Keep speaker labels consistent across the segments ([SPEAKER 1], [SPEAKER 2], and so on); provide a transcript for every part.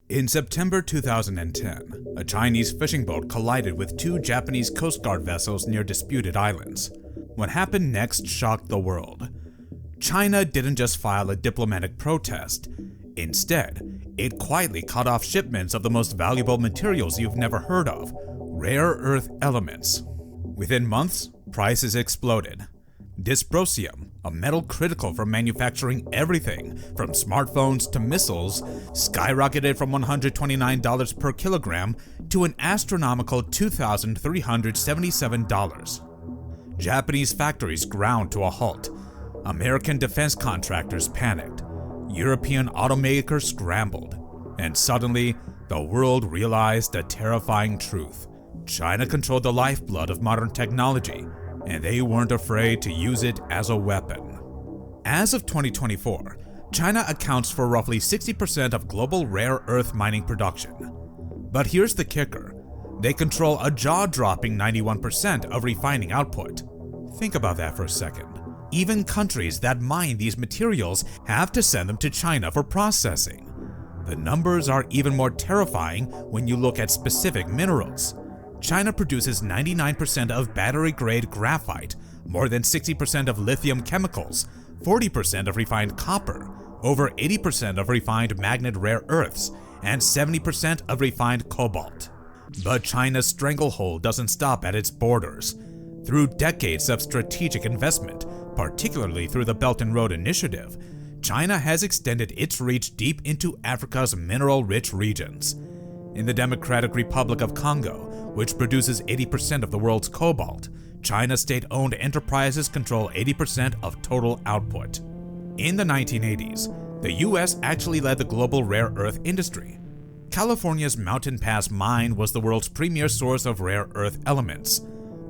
[SPEAKER 1] In September 2010, a Chinese fishing boat collided with two Japanese Coast Guard vessels near disputed islands. What happened next shocked the world. China didn't just file a diplomatic protest. Instead, it quietly cut off shipments of the most valuable materials you've never heard of, rare earth elements. Within months, prices exploded. Dysprosium, a metal critical for manufacturing everything from smartphones to missiles, skyrocketed from $129 per kilogram to an astronomical $2,377. Japanese factories ground to a halt. American defense contractors panicked. European automakers scrambled. And suddenly, the world realized a terrifying truth. China controlled the lifeblood of modern technology, and they weren't afraid to use it as a weapon. As of 2024, China accounts for roughly 60% of global rare earth mining production. But here's the kicker. They control a jaw-dropping 91% of refining output. Think about that for a second. Even countries that mine these materials have to send them to China for processing. The numbers are even more terrifying when you look at specific minerals. China produces 99% of battery-grade graphite, more than 60% of lithium chemicals, 40% of refined copper, over 80% of refined magnet rare earths, and 70% of refined cobalt. But China's stranglehold doesn't stop at its borders. Through decades of strategic investment, particularly through the Belt and Road Initiative, China has extended its reach deep into Africa's mineral-rich regions. In the Democratic Republic of Congo, which produces 80% of the world's cobalt, China's state-owned enterprises control 80% of total output. In the 1980s, the U.S. actually led the global rare earth industry. California's Mountain Pass mine was the world's premier source of rare earth elements.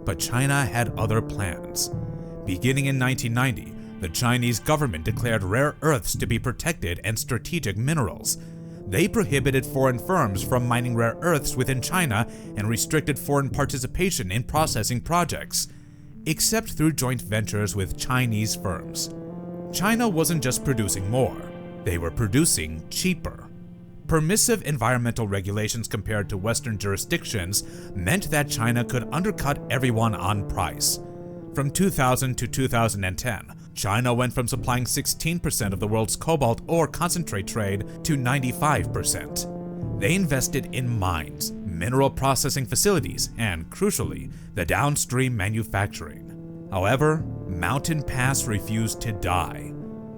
[SPEAKER 1] But China had other plans. Beginning in 1990, the Chinese government declared rare earths to be protected and strategic minerals. They prohibited foreign firms from mining rare earths within China and restricted foreign participation in processing projects, except through joint ventures with Chinese firms. China wasn't just producing more, they were producing cheaper. Permissive environmental regulations compared to Western jurisdictions meant that China could undercut everyone on price. From 2000 to 2010, China went from supplying 16% of the world's cobalt ore concentrate trade to 95%. They invested in mines, mineral processing facilities, and, crucially, the downstream manufacturing. However, Mountain Pass refused to die.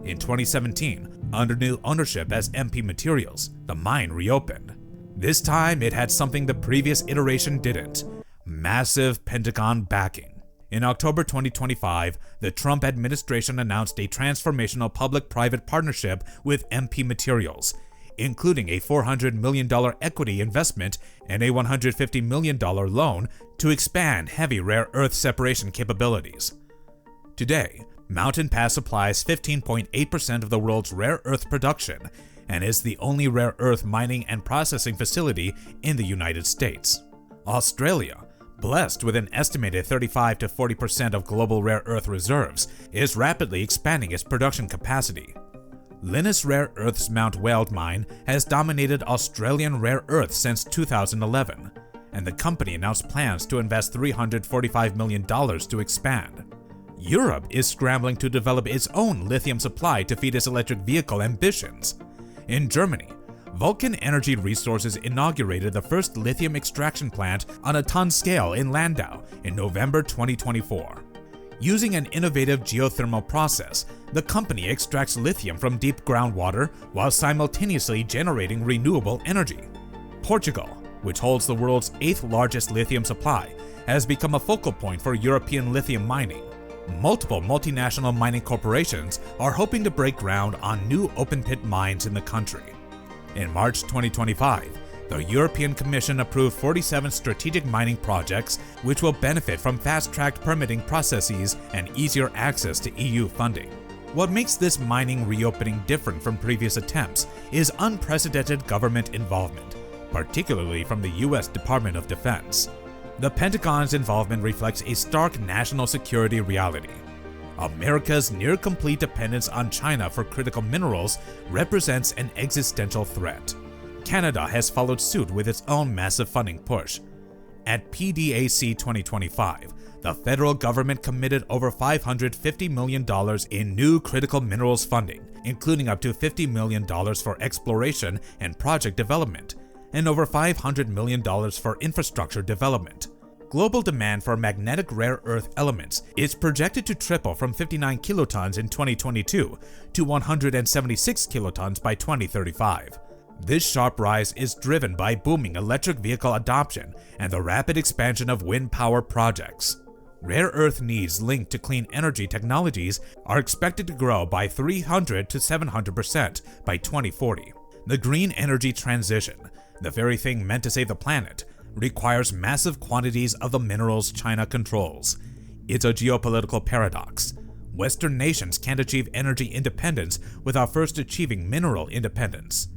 [SPEAKER 1] In 2017, under new ownership as MP Materials, the mine reopened. This time, it had something the previous iteration didn't: massive Pentagon backing. In October 2025, the Trump administration announced a transformational public-private partnership with MP Materials, including a $400 million equity investment and a $150 million loan to expand heavy rare earth separation capabilities. Today, Mountain Pass supplies 15.8% of the world's rare earth production and is the only rare earth mining and processing facility in the United States. Australia, blessed with an estimated 35 to 40% of global rare earth reserves, is rapidly expanding its production capacity. Lynas Rare Earths Mount Weld mine has dominated Australian rare earths since 2011, and the company announced plans to invest $345 million to expand. Europe is scrambling to develop its own lithium supply to feed its electric vehicle ambitions. In Germany, Vulcan Energy Resources inaugurated the first lithium extraction plant on a ton scale in Landau in November 2024. Using an innovative geothermal process, the company extracts lithium from deep groundwater while simultaneously generating renewable energy. Portugal, which holds the world's 8th largest lithium supply, has become a focal point for European lithium mining. Multiple multinational mining corporations are hoping to break ground on new open-pit mines in the country. In March 2025, the European Commission approved 47 strategic mining projects which will benefit from fast-tracked permitting processes and easier access to EU funding. What makes this mining reopening different from previous attempts is unprecedented government involvement, particularly from the U.S. Department of Defense. The Pentagon's involvement reflects a stark national security reality. America's near-complete dependence on China for critical minerals represents an existential threat. Canada has followed suit with its own massive funding push. At PDAC 2025, the federal government committed over $550 million in new critical minerals funding, including up to $50 million for exploration and project development, and over $500 million for infrastructure development. Global demand for magnetic rare earth elements is projected to triple from 59 kilotons in 2022 to 176 kilotons by 2035. This sharp rise is driven by booming electric vehicle adoption and the rapid expansion of wind power projects. Rare earth needs linked to clean energy technologies are expected to grow by 300 to 700% by 2040. The green energy transition, the very thing meant to save the planet, requires massive quantities of the minerals China controls. It's a geopolitical paradox. Western nations can't achieve energy independence without first achieving mineral independence.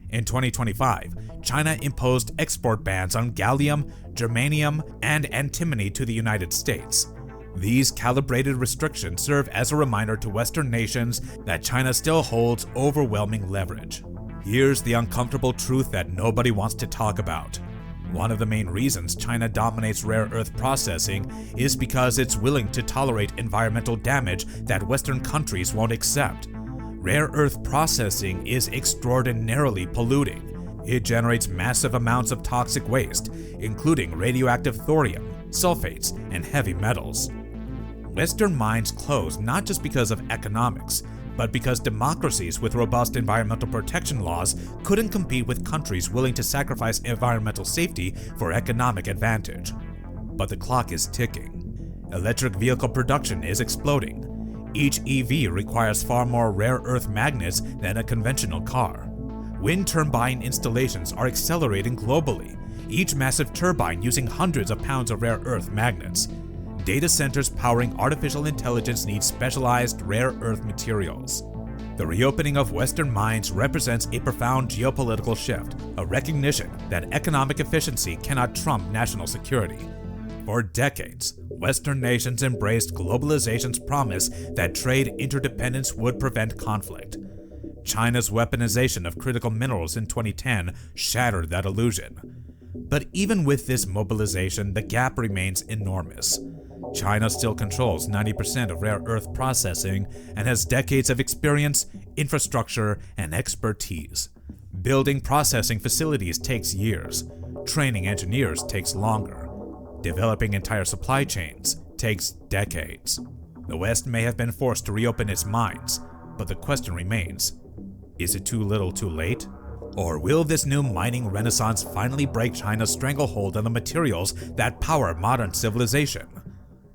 [SPEAKER 1] In 2025, China imposed export bans on gallium, germanium, and antimony to the United States. These calibrated restrictions serve as a reminder to Western nations that China still holds overwhelming leverage. Here's the uncomfortable truth that nobody wants to talk about. One of the main reasons China dominates rare earth processing is because it's willing to tolerate environmental damage that Western countries won't accept. Rare earth processing is extraordinarily polluting. It generates massive amounts of toxic waste, including radioactive thorium, sulfates, and heavy metals. Western mines close not just because of economics, but because democracies with robust environmental protection laws couldn't compete with countries willing to sacrifice environmental safety for economic advantage. But the clock is ticking. Electric vehicle production is exploding. Each EV requires far more rare earth magnets than a conventional car. Wind turbine installations are accelerating globally, each massive turbine using hundreds of pounds of rare earth magnets. Data centers powering artificial intelligence need specialized rare earth materials. The reopening of Western mines represents a profound geopolitical shift, a recognition that economic efficiency cannot trump national security. For decades, Western nations embraced globalization's promise that trade interdependence would prevent conflict. China's weaponization of critical minerals in 2010 shattered that illusion. But even with this mobilization, the gap remains enormous. China still controls 90% of rare earth processing and has decades of experience, infrastructure, and expertise. Building processing facilities takes years. Training engineers takes longer. Developing entire supply chains takes decades. The West may have been forced to reopen its mines, but the question remains, is it too little too late? Or will this new mining renaissance finally break China's stranglehold on the materials that power modern civilization?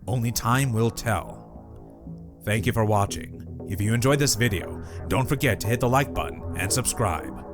[SPEAKER 1] Only time will tell. Thank you for watching. If you enjoyed this video, don't forget to hit the like button and subscribe.